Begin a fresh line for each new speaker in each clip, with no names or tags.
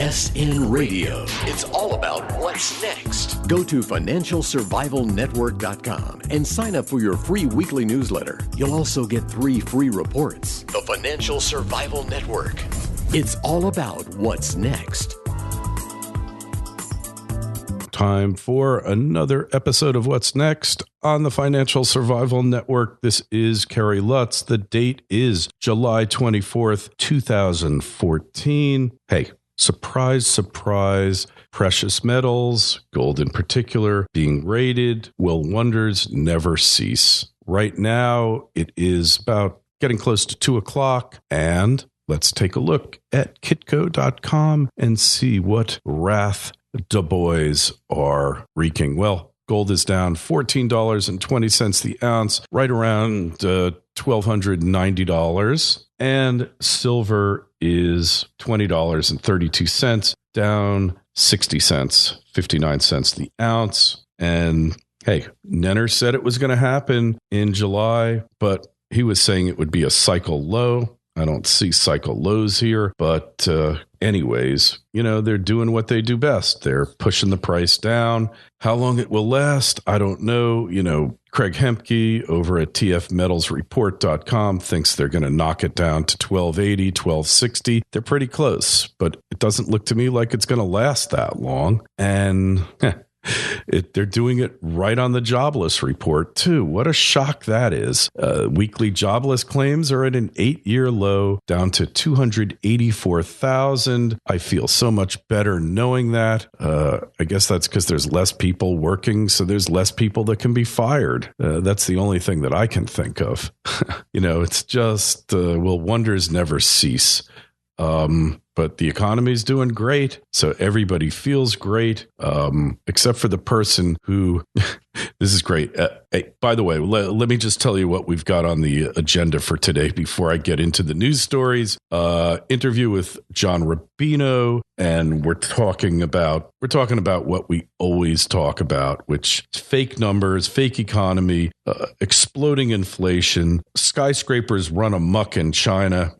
FSN Radio. It's all about what's next. Go to financialsurvivalnetwork.com and sign up for your free weekly newsletter. You'll also get 3 free reports. The Financial Survival Network. It's all about what's next.
Time for another episode of What's Next on the Financial Survival Network. This is Kerry Lutz. The date is July 24th, 2014. Hey, surprise, surprise. Precious metals, gold in particular, being rated. Will wonders never cease? Right now, it is about getting close to 2 o'clock, and let's take a look at kitco.com and see what wrath Du Bois are wreaking. Well, gold is down $14.20 the ounce, right around $1,290. And silver is $20.32, down 60 cents, 59 cents the ounce. And hey, Nenner said it was going to happen in July, but he was saying it would be a cycle low. I don't see cycle lows here, but anyways, they're doing what they do best. They're pushing the price down. How long it will last, I don't know. Craig Hemke over at tfmetalsreport.com thinks they're going to knock it down to 1280, 1260. They're pretty close, but it doesn't look to me like it's going to last that long. And they're doing it right on the jobless report, too. What a shock that is. Weekly jobless claims are at an 8-year low, down to 284,000. I feel so much better knowing that. I guess that's because there's less people working, so there's less people that can be fired. That's the only thing that I can think of. It's just, will wonders never cease? But the economy is doing great, so everybody feels great, except for the person who, this is great. Hey, by the way, let me just tell you what we've got on the agenda for today before I get into the news stories. Interview with John Rubino, and we're talking about what we always talk about, which is fake numbers, fake economy, exploding inflation, skyscrapers run amok in China.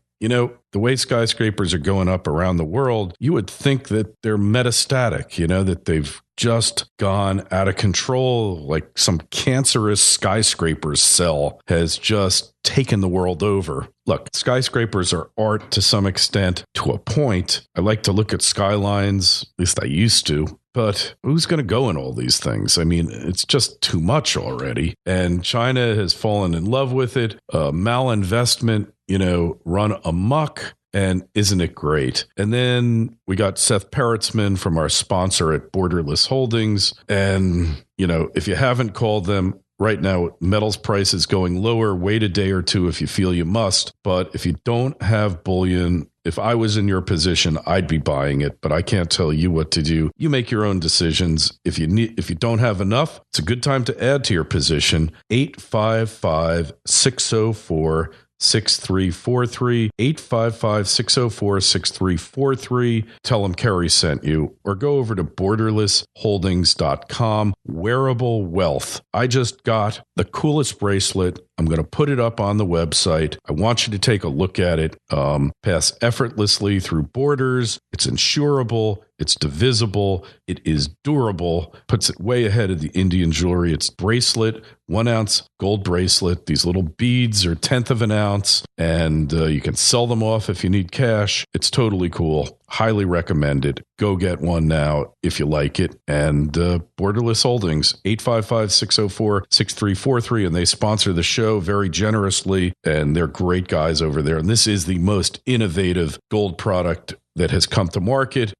The way skyscrapers are going up around the world, you would think that they're metastatic, that they've just gone out of control, like some cancerous skyscraper cell has just taken the world over. Look, skyscrapers are art to some extent, to a point. I like to look at skylines, at least I used to. But who's going to go in all these things? I mean, it's just too much already. And China has fallen in love with it. Malinvestment, run amok. And isn't it great? And then we got Seth Peretzman from our sponsor at Borderless Holdings. And, if you haven't called them, right now, metals price is going lower. Wait a day or two if you feel you must. But if you don't have bullion, if I was in your position, I'd be buying it, but I can't tell you what to do. You make your own decisions. If you don't have enough, it's a good time to add to your position. 855-604 6343, 855-604-6343. Tell them Kerry sent you, or go over to borderlessholdings.com. Wearable wealth. I just got the coolest bracelet. I'm going to put it up on the website. I want you to take a look at it. Pass effortlessly through borders. It's insurable. It's divisible. It is durable. Puts it way ahead of the Indian jewelry. It's bracelet, 1 ounce gold bracelet. These little beads are 1/10 of an ounce, and you can sell them off if you need cash. It's totally cool. Highly recommend it. Go get one now if you like it. And Borderless Holdings, 855-604-6343, and they sponsor the show very generously, and they're great guys over there. And this is the most innovative gold product that has come to market.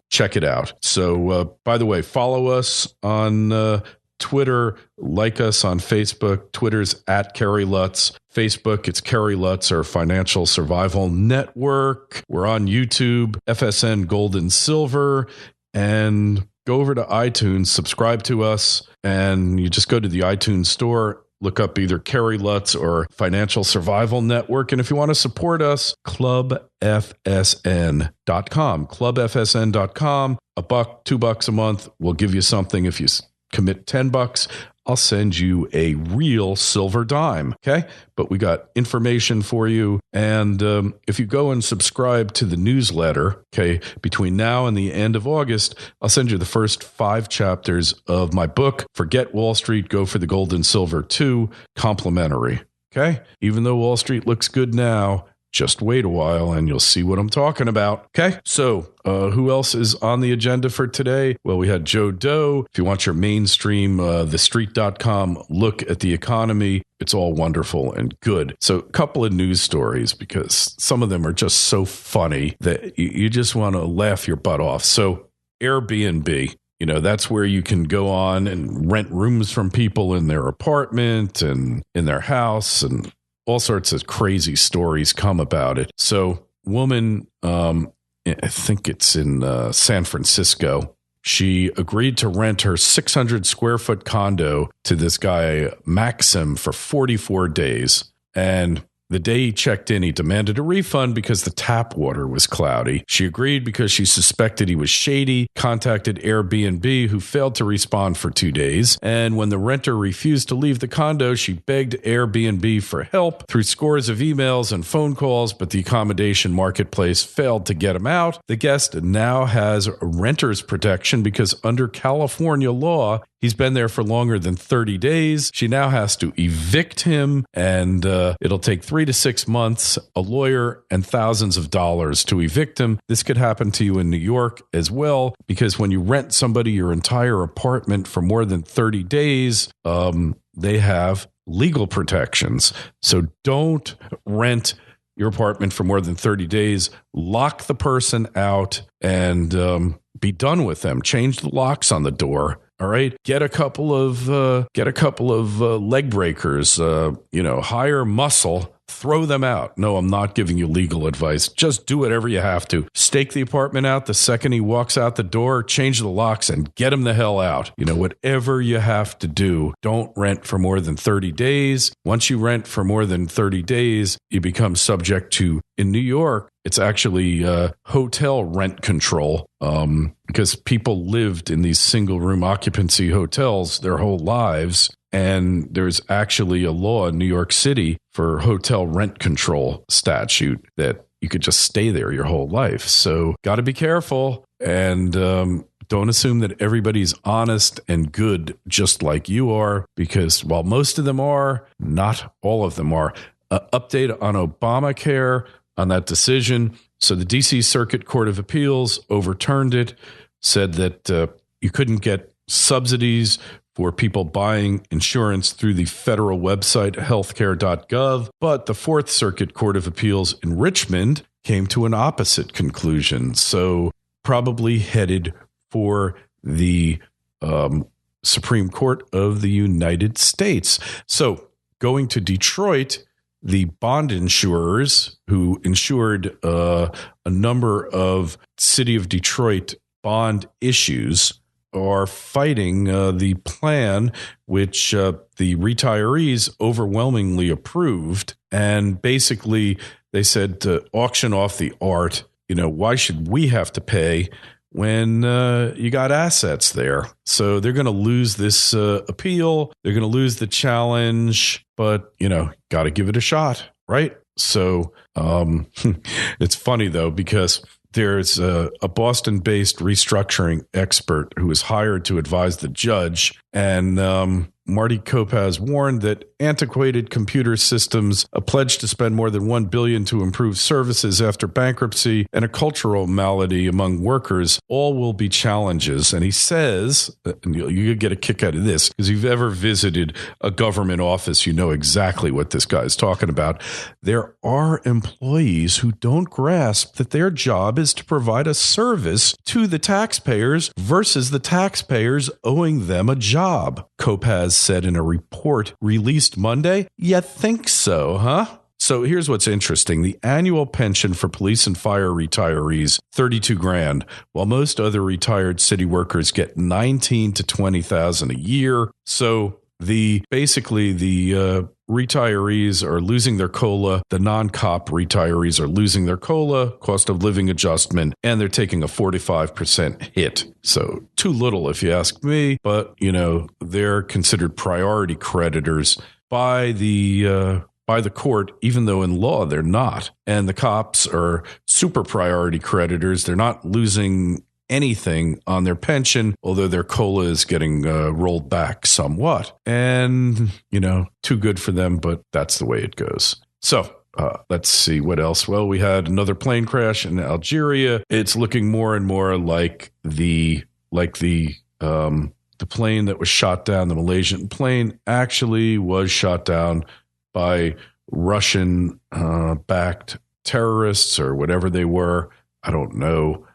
Check it out. So, by the way, follow us on Twitter, like us on Facebook. Twitter's at Kerry Lutz. Facebook, it's Kerry Lutz, our Financial Survival Network. We're on YouTube, FSN Gold and Silver, and go over to iTunes, subscribe to us, and you just go to the iTunes store, look up either Kerry Lutz or Financial Survival Network. And if you want to support us, clubfsn.com, clubfsn.com, $1, $2 a month. We'll give you something if you commit $10. I'll send you a real silver dime. Okay. But we got information for you. And if you go and subscribe to the newsletter, okay, between now and the end of August, I'll send you the first 5 chapters of my book, Forget Wall Street, Go for the Gold and Silver 2, complimentary. Okay. Even though Wall Street looks good now, just wait a while and you'll see what I'm talking about. Okay. So who else is on the agenda for today? Well, we had Joe Doe. If you want your mainstream, thestreet.com look at the economy, it's all wonderful and good. So a couple of news stories, because some of them are just so funny that you just want to laugh your butt off. So AirBNB. That's where you can go on and rent rooms from people in their apartment and in their house, and all sorts of crazy stories come about it. So woman, I think it's in San Francisco, she agreed to rent her 600 square foot condo to this guy, Maxim, for 44 days. And the day he checked in, he demanded a refund because the tap water was cloudy. She agreed because she suspected he was shady, contacted Airbnb, who failed to respond for 2 days. And when the renter refused to leave the condo, she begged Airbnb for help through scores of emails and phone calls, but the accommodation marketplace failed to get him out. The guest now has renter's protection because under California law, he's been there for longer than 30 days. She now has to evict him, and it'll take 3 to 6 months, a lawyer, and thousands of dollars to evict him. This could happen to you in New York as well, because when you rent somebody your entire apartment for more than 30 days, they have legal protections. So don't rent your apartment for more than 30 days. Lock the person out and be done with them. Change the locks on the door. All right. Get a couple of leg breakers, hire muscle, throw them out. No, I'm not giving you legal advice. Just do whatever you have to. Stake the apartment out the second he walks out the door, change the locks and get him the hell out. Whatever you have to do. Don't rent for more than 30 days. Once you rent for more than 30 days, you become subject to, in New York, it's actually hotel rent control, because people lived in these single room occupancy hotels their whole lives. And there's actually a law in New York City for hotel rent control statute that you could just stay there your whole life. So got to be careful, and don't assume that everybody's honest and good just like you are, because while most of them are, not all of them are. Update on Obamacare. On that decision. So the D.C. Circuit Court of Appeals overturned it, said that you couldn't get subsidies for people buying insurance through the federal website, healthcare.gov. But the Fourth Circuit Court of Appeals in Richmond came to an opposite conclusion. So probably headed for the Supreme Court of the United States. So going to Detroit, the bond insurers who insured a number of City of Detroit bond issues are fighting the plan, which the retirees overwhelmingly approved. And basically, they said to auction off the art. Why should we have to pay when you got assets there? So they're going to lose this appeal. They're going to lose the challenge, but, got to give it a shot, right? So it's funny, though, because there's a Boston-based restructuring expert who was hired to advise the judge, and Marty Kopaz warned that antiquated computer systems, a pledge to spend more than $1 billion to improve services after bankruptcy, and a cultural malady among workers all will be challenges. And he says, and you get a kick out of this, because if you've ever visited a government office, you know exactly what this guy is talking about. There are employees who don't grasp that their job is to provide a service to the taxpayers versus the taxpayers owing them a job, Kopaz said in a report released Monday. You think so, huh? So here's what's interesting. The annual pension for police and fire retirees, $32,000, while most other retired city workers get $19,000 to $20,000 a year. So Basically the retirees are losing their COLA. The non-cop retirees are losing their COLA, cost of living adjustment, and they're taking a 45% hit. So too little, if you ask me. But, they're considered priority creditors by the court, even though in law they're not. And the cops are super priority creditors. They're not losing anything on their pension, although their COLA is getting rolled back somewhat. And, too good for them, but that's the way it goes. So let's see what else. Well, we had another plane crash in Algeria. It's looking more and more like the plane that was shot down, the Malaysian plane, actually was shot down by Russian backed terrorists or whatever they were. I don't know.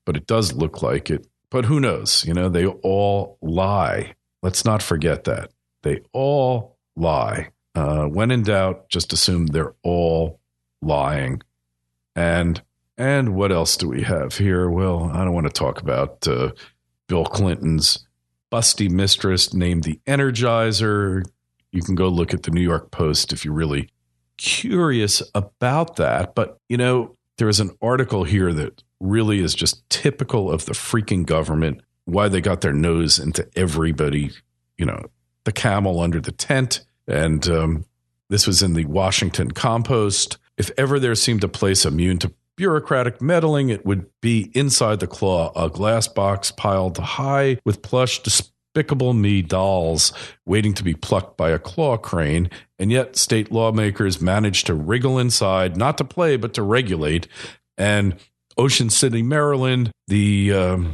But it does look like it. But who knows? They all lie. Let's not forget that. They all lie. When in doubt, just assume they're all lying. And what else do we have here? Well, I don't want to talk about Bill Clinton's busty mistress named the Energizer. You can go look at the New York Post if you're really curious about that. But, there is an article here that really is just typical of the freaking government, why they got their nose into everybody, the camel under the tent. And this was in the Washington Compost. If ever there seemed a place immune to bureaucratic meddling, it would be inside the claw, a glass box piled high with plush Despicable Me dolls waiting to be plucked by a claw crane. And yet state lawmakers managed to wriggle inside, not to play, but to regulate. And Ocean City, Maryland, the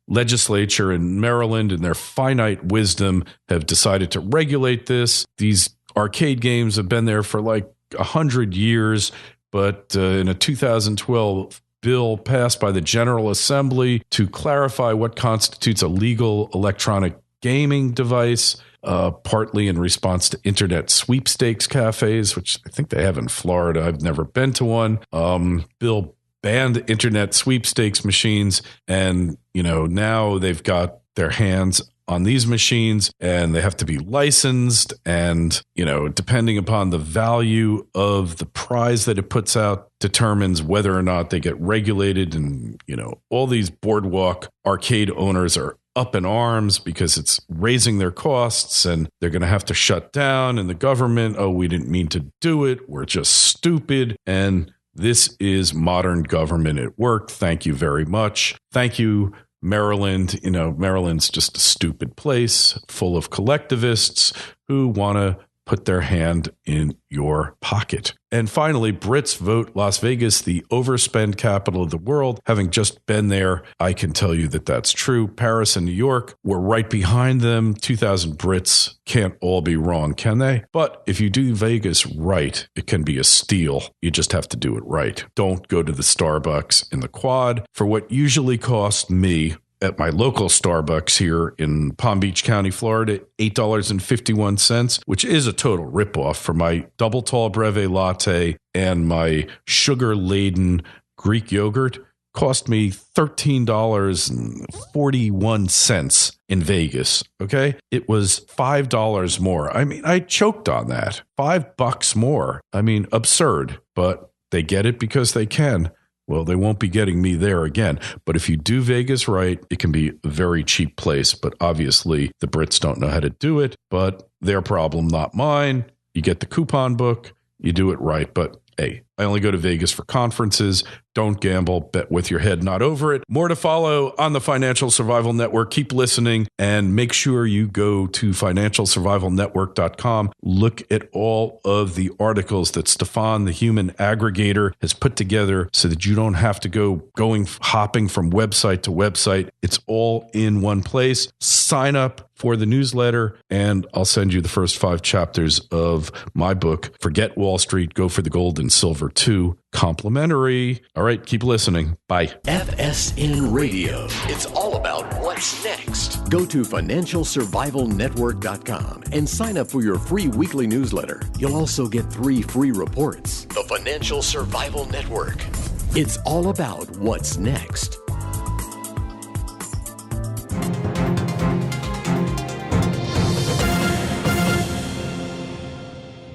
legislature in Maryland, in their finite wisdom, have decided to regulate this. These arcade games have been there for like 100 years, but in a 2012 bill passed by the General Assembly to clarify what constitutes a legal electronic gaming device, partly in response to internet sweepstakes cafes, which I think they have in Florida. I've never been to one. Bill banned internet sweepstakes machines, and now they've got their hands on these machines and they have to be licensed, and depending upon the value of the prize that it puts out determines whether or not they get regulated. And all these boardwalk arcade owners are up in arms because it's raising their costs and they're going to have to shut down, and the government, we didn't mean to do it, we're just stupid. And this is modern government at work. Thank you very much. Thank you, Maryland. Maryland's just a stupid place full of collectivists who want to put their hand in your pocket. And finally, Brits vote Las Vegas the overspend capital of the world. Having just been there, I can tell you that that's true. Paris and New York were right behind them. 2,000 Brits can't all be wrong, can they? But if you do Vegas right, it can be a steal. You just have to do it right. Don't go to the Starbucks in the Quad for what usually cost me at my local Starbucks here in Palm Beach County, Florida, $8.51, which is a total ripoff for my double tall breve latte and my sugar-laden Greek yogurt. Cost me $13.41 in Vegas, okay? It was $5 more. I choked on that. $5 more. Absurd, but they get it because they can. Well, they won't be getting me there again. But if you do Vegas right, it can be a very cheap place. But obviously, the Brits don't know how to do it. But their problem, not mine. You get the coupon book, you do it right. But hey, I only go to Vegas for conferences. Don't gamble. Bet with your head, not over it. More to follow on the Financial Survival Network. Keep listening and make sure you go to financialsurvivalnetwork.com. Look at all of the articles that Stefan, the human aggregator, has put together so that you don't have to go hopping from website to website. It's all in one place. Sign up for the newsletter, and I'll send you the first 5 chapters of my book, Forget Wall Street, Go for the Gold and Silver 2, complimentary. All right, keep listening. Bye.
FSN Radio. It's all about what's next. Go to financialsurvivalnetwork.com and sign up for your free weekly newsletter. You'll also get 3 free reports. The Financial Survival Network. It's all about what's next.